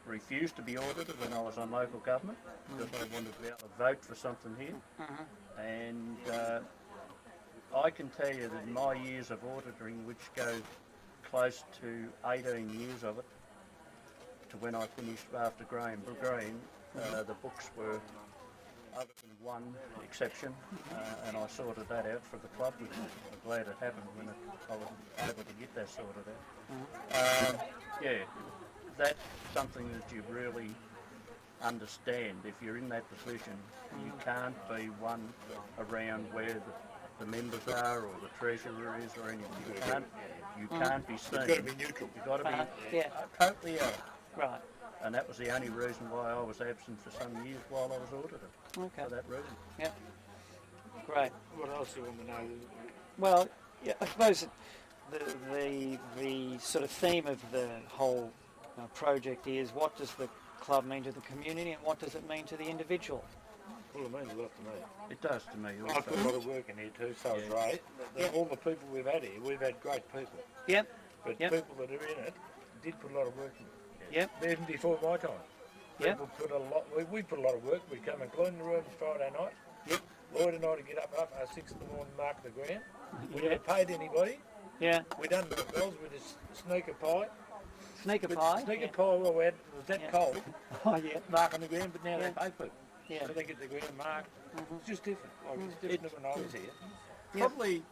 refused to be auditor when I was on local government because I wanted to be able to vote for something here. And I can tell you that in my years of auditing, which go close to 18 years of it, to when I finished after Graham Green, the books were, other than one exception, and I sorted that out for the club, which I'm glad it happened when I was able to get that sorted out. Yeah, that's something that you really understand. If you're in that position, you can't be one around where the members are or the treasurer is or anything. You can't be seen. You've got to be neutral. You've got to be Yeah. totally out. Right. And that was the only reason why I was absent for some years while I was auditor. Okay. For that reason. Yep. Great. What else do you want to know? Well, yeah, I suppose the sort of theme of the whole project is what does the club mean to the community and what does it mean to the individual? Well, it means a lot to me. It does to me I put a also. lot of work in here too, so is Ray. All the people we've had here, we've had great people. Yep. But Yep. people that are in it did put a lot of work in. Yep. Even before my time. Yep. People put a lot, we put a lot of work. We'd come and clean the rooms Friday night. Yep. Lloyd and I would get up at 6 in the morning, mark the ground. We Yeah. never paid anybody. Yeah. We done the bells with a sneaker pie. Sneaker With pie. Sneaker Yeah. pie, well, we had, it was that Yeah. cold, Oh yeah. marking the ground, but now Yeah. they pay people. Yeah. So they get the ground marked. It's just different. Like, it's different than when I was here. Probably